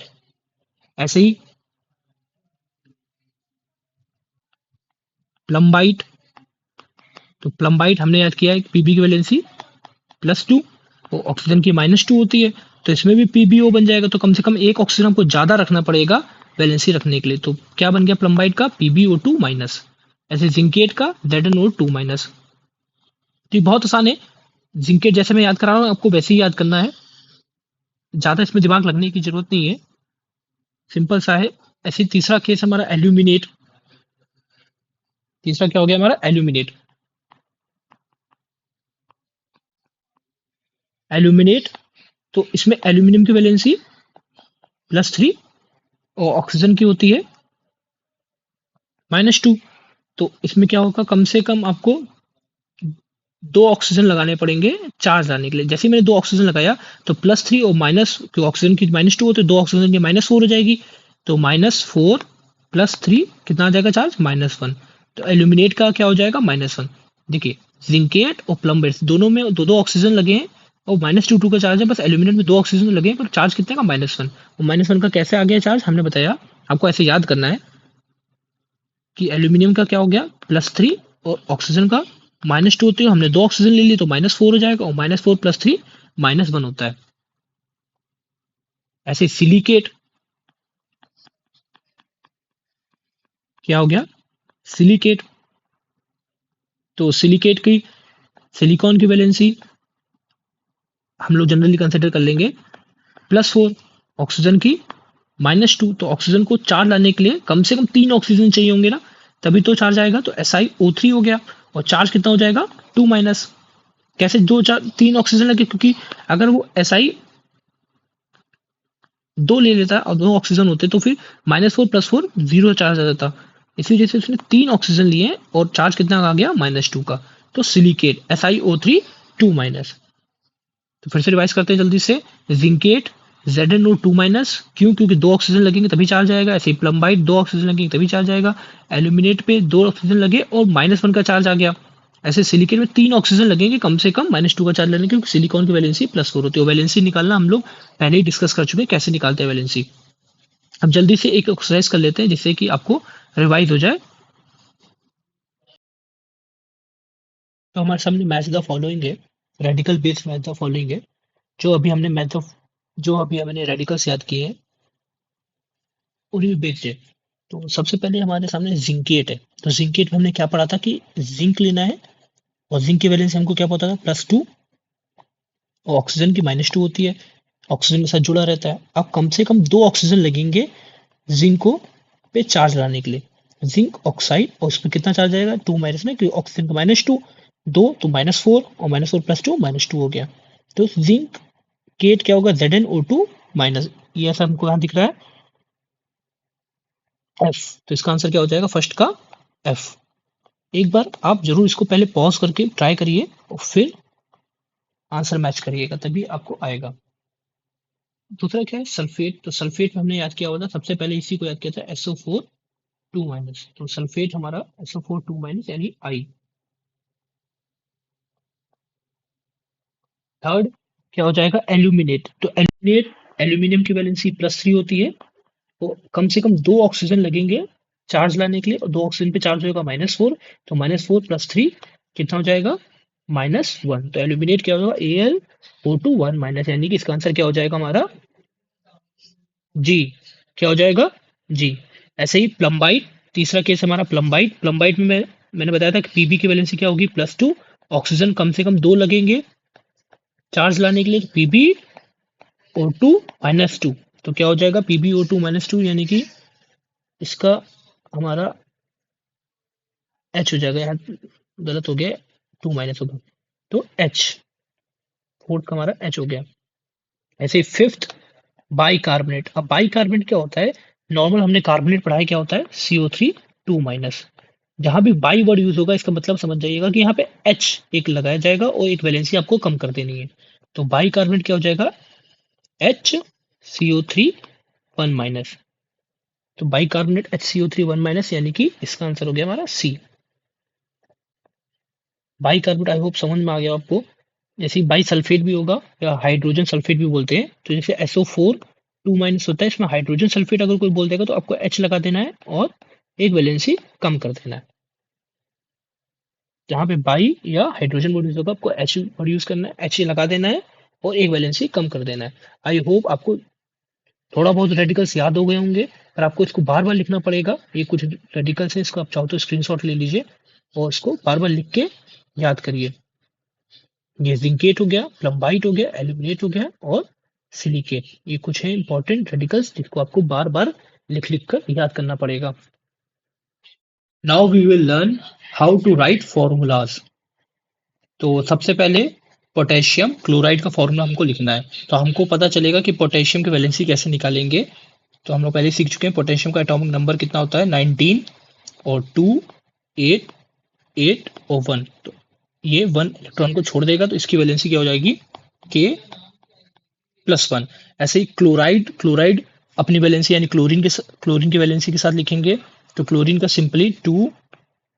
ऐसे ही प्लम्बाइट, तो प्लम्बाइट हमने याद किया है Pb की वैलेंसी +2 और ऑक्सीजन की -2 होती है, तो इसमें भी PbO बन जाएगा। तो कम से कम एक ऑक्सीजन हमको ज्यादा रखना पड़ेगा वैलेंसी रखने के लिए। तो क्या बन गया प्लम्बाइट का PbO2 माइनस। ऐसे जिंकेट का ZnO2 माइनस। तो ये बहुत आसान है, जिंकेट जैसे मैं याद करा रहा हूँ आपको वैसे ही याद करना है, ज्यादा इसमें दिमाग लगने की जरूरत नहीं है, सिंपल सा है। ऐसे तीसरा केस हमारा एल्यूमिनेट। तीसरा क्या हो गया हमारा एल्यूमिनेट। एल्यूमिनेट तो इसमें एल्यूमिनियम की वैलेंसी +3 और ऑक्सीजन की होती है -2। तो इसमें क्या होगा, कम से कम आपको दो ऑक्सीजन लगाने पड़ेंगे चार्ज आने के लिए। जैसे ही मैंने दो ऑक्सीजन लगाया तो +3 और माइनस, ऑक्सीजन की -2 होते, दो ऑक्सीजन की -4 हो जाएगी। तो -4 +3 कितना आ जाएगा चार्ज -1। तो एल्यूमिनेट का क्या हो जाएगा -1। देखिए जिंकेट और प्लम्बेट दोनों में दो दो ऑक्सीजन लगे हैं और -2 का चार्ज है, बस एल्यूमिनेट में दो ऑक्सीजन लगे हैं पर चार्ज कितने का -1। और -1 का कैसे आ गया चार्ज हमने बताया, आपको ऐसे याद करना है कि एल्यूमिनियम का क्या हो गया +3 और ऑक्सीजन का -2 होती है, हमने दो ऑक्सीजन ले ली तो -4 हो जाएगा, और -4 +3 -1 होता है। ऐसे सिलिकेट क्या हो गया सिलिकेट। तो सिलिकेट की सिलिकॉन की वैलेंसी हम लोग जनरली कंसिडर कर लेंगे +4, ऑक्सीजन की -2। तो ऑक्सीजन को चार्ज लाने के लिए कम से कम 3 ऑक्सीजन चाहिए होंगे ना, तभी तो चार्ज आएगा। तो SiO3 हो गया और चार्ज कितना हो जाएगा 2 माइनस। कैसे 3 ऑक्सीजन लगे, क्योंकि अगर वो Si 2 ले लेता और 2 ऑक्सीजन होते तो फिर -4 +4 0 चार्ज आ जाता। इसी वजह से उसने 3 ऑक्सीजन लिए और चार्ज कितना आ गया -2 का। तो सिलिकेट SiO3 2 माइनस। तो फिर से रिवाइज करते हैं जल्दी से। जिंकेट ZnO2 माइनस, क्यों, क्योंकि दो ऑक्सीजन लगेंगे तभी चार्ज आएगा। ऐसे ही प्लम्बाइट दो ऑक्सीजन लगेंगे तभी चार्ज आएगा। एल्यूमिनेट पे दो ऑक्सीजन लगे और -1 का चार्ज आ गया। ऐसे सिलिकेट में 3 ऑक्सीजन लगेंगे कम से कम -2 का चार्ज लेने के, क्योंकि सिलिकॉन की वैलेंसी +4 होती है। वैलेंसी निकालना हम लोग पहले ही डिस्कस कर चुके हैं कैसे निकालते हैं वैलेंसी। अब जल्दी से एक एक्सरसाइज कर लेते हैं जिससे कि आपको रिवाइज हो जाए। तो हमारे सामने मैच द फॉलोइंग है, radical based match the following है। जो अभी हमने रेडिकल्स याद किए हैं उन्हीं बेस्ड है। तो सबसे पहले हमारे सामने जिंकेट है। तो जिंकेट में हमने क्या पढ़ा था कि जिंक लेना है, और जिंक की वैलेंसी हमको क्या पता था +2, और ऑक्सीजन की -2 होती है, ऑक्सीजन के साथ जुड़ा रहता है। अब कम से कम 2 ऑक्सीजन लगेंगे जिंक को पे चार्ज लाने के लिए, जिंक ऑक्साइड, और उसमें कितना चार्ज आएगा 2 माइनस में, क्योंकि ऑक्सीजन का -2, 2 तो -4, और -4 +2 -2 हो गया। तो जिंक केट क्या होगा ZnO2 माइनस, ये ऐसा हमको यहाँ दिख रहा है F। तो इसका आंसर क्या हो जाएगा फर्स्ट का F। एक बार आप जरूर इसको पहले पॉज करके ट्राई करिए और फिर आंसर मैच करिएगा, तभी आपको आएगा। दूसरा क्या है सल्फेट। तो सल्फेट में हमने याद किया होगा, सबसे पहले इसी को याद किया था SO4 2 माइनस। तो सल्फेट हमारा SO4 2 माइनस यानी I। थर्ड क्या हो जाएगा एल्यूमिनेट। तो एल्यूमिनेट, एल्यूमिनियम की वैलेंसी +3 होती है, तो कम से कम 2 ऑक्सीजन लगेंगे चार्ज लाने के लिए, और 2 ऑक्सीजन पे चार्ज होगा -4, तो -4 +3 कितना हो जाएगा -1। तो एल्यूमिनेट क्या होगा AlO2 1 माइनस, यानी कि इसका आंसर क्या हो जाएगा हमारा जी। क्या हो जाएगा जी। ऐसे ही प्लम्बाइट, तीसरा केस हमारा प्लम्बाइट। प्लम्बाइट में मैंने बताया था कि पीबी की वैलेंसी क्या होगी +2, ऑक्सीजन कम से कम 2 लगेंगे चार्ज लाने के लिए, PbO2 -2। तो क्या हो जाएगा PbO2 -2, यानी कि इसका हमारा H हो जाएगा, यहाँ गलत हो गया 2 माइनस होगा, तो H, फोर्थ का हमारा H हो गया। ऐसे ही फिफ्थ बाइकार्बोनेट। अब बाइकार्बोनेट क्या होता है, नॉर्मल हमने कार्बोनेट पढ़ा है क्या होता है CO3 2 माइनस। जहां भी बाई वर्ड यूज होगा इसका मतलब समझ जाइएगा कि यहाँ पे H एक लगाया जाएगा और एक वैलेंसी आपको कम कर देनी है। तो बाइकार्बोनेट क्या हो जाएगा HCO3 1 माइनस। तो बाइकार्बोनेट HCO3 1 माइनस, यानी कि इसका आंसर हो गया हमारा C। बाइकार्बोनेट आई होप समझ में आ गया आपको। जैसे बाई सल्फेट भी होगा या हाइड्रोजन सल्फेट भी बोलते हैं। तो जैसे SO4 2 माइनस होता है, इसमें हाइड्रोजन सल्फेट अगर कोई बोल देगा तो आपको H लगा देना है और एक वैलेंसी कम कर देना है। जहाँ पे बाई या हाइड्रोजन वर्ड यूज होगा आपको H वर्ड यूज करना है, H लगा देना है और एक वैलेंसी कम कर देना है। आई होप आपको थोड़ा बहुत रेडिकल्स याद हो गए होंगे, पर आपको इसको बार बार लिखना पड़ेगा। ये कुछ रेडिकल्स है, इसको आप चाहो तो स्क्रीनशॉट ले लीजिए और इसको बार बार लिख के याद करिए। ये जिंकेट हो गया, प्लम्बाइट हो गया, एल्यूमिनेट हो गया और सिलिकेट। ये कुछ है इंपॉर्टेंट रेडिकल्स जिसको आपको बार बार लिख लिख कर याद करना पड़ेगा। Now we will learn how to write formulas. तो सबसे पहले पोटेशियम क्लोराइड का फॉर्मूला हमको लिखना है। तो हमको पता चलेगा कि पोटेशियम की वैलेंसी कैसे निकालेंगे। तो हम लोग पहले सीख चुके हैं पोटेशियम का एटॉमिक नंबर कितना होता है 19 और 2 8 8 और 1। तो ये 1 इलेक्ट्रॉन को छोड़ देगा, तो इसकी वैलेंसी क्या हो जाएगी K+1। ऐसे ही क्लोराइड, क्लोराइड अपनी वैलेंसी यानी क्लोरीन की वैलेंसी के साथ लिखेंगे। तो क्लोरीन का सिंपली 2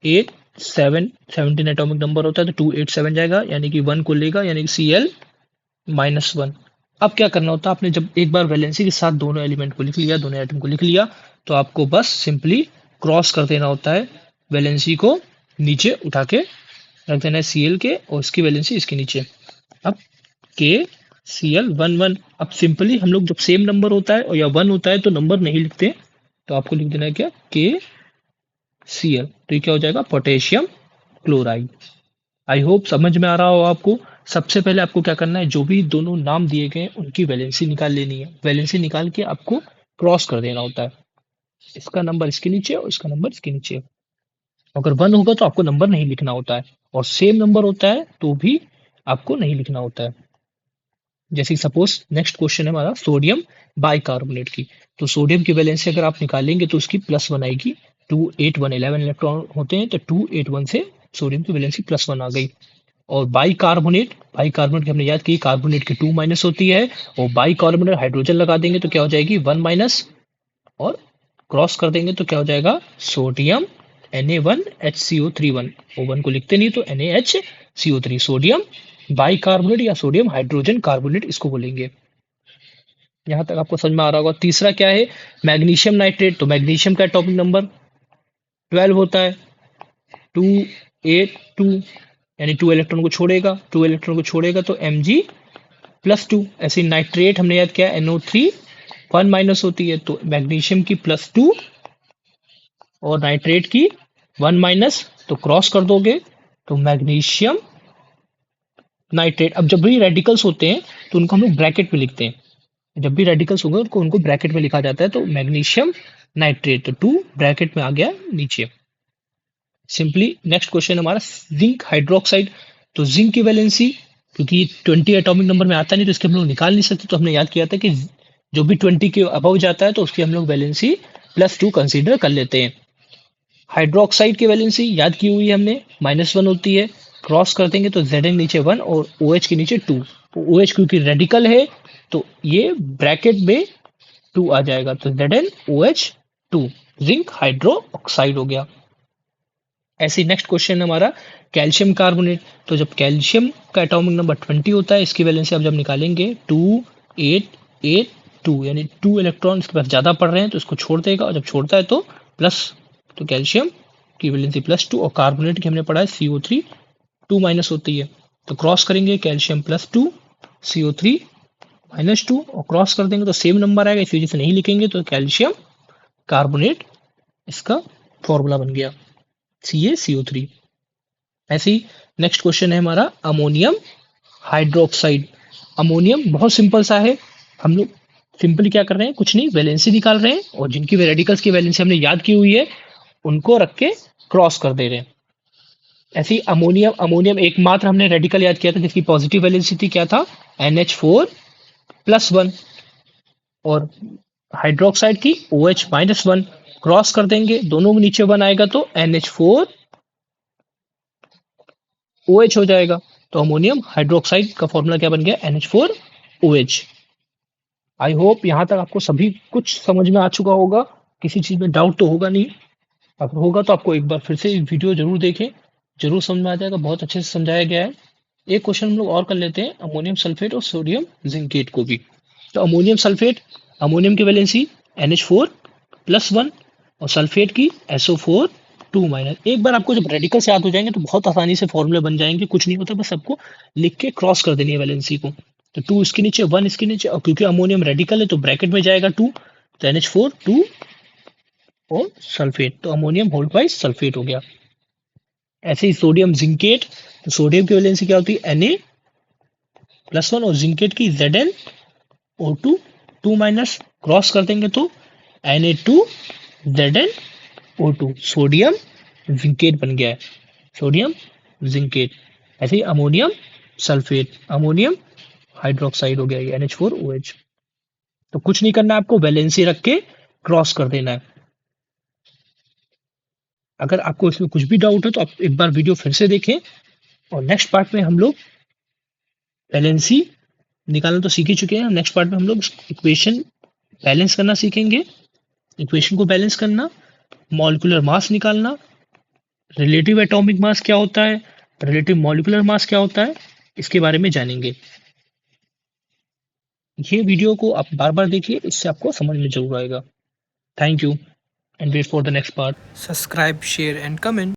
8 7 17 एटॉमिक नंबर होता है, तो 287 जाएगा, यानी कि 1 को लेगा, यानी कि Cl-1। अब क्या करना होता है, आपने जब एक बार वैलेंसी के साथ दोनों एलिमेंट को लिख लिया, दोनों एटम को लिख लिया, तो आपको बस सिंपली क्रॉस कर देना होता है। वैलेंसी को नीचे उठा के रख देना है Cl के, और इसकी वैलेंसी इसके नीचे। अब KCl 1 1। अब सिंपली हम लोग जब सेम नंबर होता है और या 1 होता है तो नंबर नहीं लिखते, तो आपको लिख देना है क्या KCl। तो ये क्या हो जाएगा पोटेशियम क्लोराइड। आई होप समझ में आ रहा हो आपको। सबसे पहले आपको क्या करना है, जो भी दोनों नाम दिए गए उनकी वैलेंसी निकाल लेनी है। वैलेंसी निकाल के आपको क्रॉस कर देना होता है, इसका नंबर इसके नीचे और इसका नंबर इसके नीचे। अगर 1 होगा तो आपको नंबर नहीं लिखना होता है, और सेम नंबर होता है तो भी आपको नहीं लिखना होता है। जैसे सपोज नेक्स्ट क्वेश्चन है हमारा सोडियम बाइकार्बोनेट की। तो सोडियम की वैलेंसी अगर आप निकालेंगे तो उसकी +1 आएगी। 2 8 1 11 इलेक्ट्रॉन होते हैं, तो 2 8 1 से सोडियम की वैलेंसी +1 आ गई। और बाइकार्बोनेट, बाइकार्बोनेट की हमने याद की कार्बोनेट की 2 माइनस होती है, और बाइकार्बोनेट हाइड्रोजन लगा देंगे तो क्या हो जाएगी 1 माइनस, और क्रॉस कर देंगे तो क्या हो जाएगा सोडियम Na1HCO3 O1 को लिखते नहीं तो NaHCO3 सोडियम बाइकार्बोनेट या सोडियम हाइड्रोजन कार्बोनेट इसको बोलेंगे। यहां तक आपको समझ में आ रहा होगा। तीसरा क्या है, मैग्नीशियम नाइट्रेट। तो मैग्नीशियम का एटॉमिक नंबर 12 होता है, 2 8 2, यानी 2 इलेक्ट्रॉन को छोड़ेगा, 2 इलेक्ट्रॉन को छोड़ेगा तो Mg+2। ऐसे नाइट्रेट हमने याद किया NO3 1 माइनस होती है, तो मैग्नीशियम की +2 और नाइट्रेट की 1 माइनस, तो क्रॉस कर दोगे तो मैग्नीशियम नाइट्रेट। अब जब भी रेडिकल्स होते हैं तो उनको हम लोग ब्रैकेट में लिखते हैं, जब भी रेडिकल्स होंगे उनको ब्रैकेट में लिखा जाता है। तो मैग्नीशियम नाइट्रेट, तो 2 ब्रैकेट में आ गया नीचे। सिंपली नेक्स्ट क्वेश्चन हमारा जिंक हाइड्रोक्साइड। तो जिंक की वैलेंसी, क्योंकि 20 एटॉमिक नंबर में आता नहीं तो इसके हम लोग निकाल नहीं सकते, तो हमने याद किया था कि जो भी 20 के अबव जाता है तो उसकी हम लोग वैलेंसी +2 कंसीडर कर लेते हैं। हाइड्रोक्साइड की वैलेंसी याद की हुई है हमने, -1 होती है, क्रॉस कर देंगे तो Zn नीचे 1 और OH के नीचे 2। तो OH क्योंकि रेडिकल है तो ये ब्रैकेट में 2 आ जाएगा, तो ZnOH2 जिंक हाइड्रोक्साइड हो गया। ऐसे नेक्स्ट क्वेश्चन हमारा कैल्शियम कार्बोनेट। तो जब कैल्शियम का एटॉमिक नंबर 20 होता है, इसकी वैलेंसी आप जब निकालेंगे 2 8 8 2, यानी 2 इलेक्ट्रॉन इसके पास ज्यादा पड़ रहे हैं तो इसको छोड़ देगा, और जब छोड़ता है तो प्लस, तो कैल्शियम की वैलेंसी +2 और कार्बोनेट की हमने पढ़ा है CO3 2 माइनस होती है, तो क्रॉस करेंगे कैल्शियम +2 CO3 -2 और क्रॉस कर देंगे तो सेम नंबर आएगा, इस वजह से नहीं लिखेंगे, तो कैल्शियम कार्बोनेट इसका फॉर्मूला बन गया CaCO3। ऐसे ही नेक्स्ट क्वेश्चन है हमारा अमोनियम हाइड्रोक्साइड। अमोनियम बहुत सिंपल सा है, हम लोग सिंपली क्या कर रहे हैं, कुछ नहीं, वैलेंसी निकाल रहे हैं और जिनकी रेडिकल्स की वैलेंसी हमने याद की हुई है उनको रख के क्रॉस कर दे रहे हैं। ऐसे ही अमोनियम, अमोनियम एकमात्र हमने रेडिकल याद किया था जिसकी पॉजिटिव वैलेंसी थी, क्या था, NH4+1, और हाइड्रोक्साइड की OH-1, क्रॉस कर देंगे दोनों में नीचे 1 आएगा तो NH4 OH हो जाएगा। तो अमोनियम हाइड्रोक्साइड का फॉर्मूला क्या बन गया, NH4OH। आई होप यहाँ तक आपको सभी कुछ समझ में आ चुका होगा, किसी चीज में डाउट तो होगा नहीं। अगर होगा तो आपको एक बार फिर से वीडियो जरूर देखें, जरूर समझ में आ जाएगा, बहुत अच्छे से समझाया गया है। एक क्वेश्चन हम लोग और कर लेते हैं, अमोनियम सल्फेट और सोडियम जिंकेट को भी। तो अमोनियम सल्फेट, अमोनियम की वैलेंसी NH4+1 और सल्फेट की SO4 2-। एक बार आपको जब रेडिकल्स याद हो जाएंगे तो बहुत आसानी से फॉर्मूले बन जाएंगे, कुछ नहीं होता, बस आपको लिख के क्रॉस कर देनी है वैलेंसी को। तो 2 इसके नीचे 1 इसके नीचे, और क्योंकि अमोनियम रेडिकल है तो ब्रैकेट में जाएगा 2, तो NH4 2 और सल्फेट, तो अमोनियम होल्ड सल्फेट हो गया। ऐसे ही सोडियम जिंकेट। तो सोडियम की वैलेंसी क्या होती है, Na+1 और जिंकेट की ZnO2 2-, क्रॉस कर देंगे तो Na2ZnO2 सोडियम जिंकेट बन गया है, सोडियम जिंकेट। ऐसे ही अमोनियम सल्फेट, अमोनियम हाइड्रोक्साइड हो गया ये NH4OH। तो कुछ नहीं करना है आपको, वैलेंसी रख के क्रॉस कर देना है। अगर आपको इसमें कुछ भी डाउट है तो आप एक बार वीडियो फिर से देखें, और नेक्स्ट पार्ट में हम लोग वैलेंसी निकालना तो सीख ही चुके हैं, नेक्स्ट पार्ट में हम लोग इक्वेशन बैलेंस करना सीखेंगे, इक्वेशन को बैलेंस करना, मॉलिक्यूलर मास निकालना, रिलेटिव एटॉमिक मास क्या होता है, रिलेटिव मॉलिक्यूलर मास क्या होता है, इसके बारे में जानेंगे। ये वीडियो को आप बार बार देखिए, इससे आपको समझ में जरूर आएगा। Thank you and wait for the next part. Subscribe, share, and comment.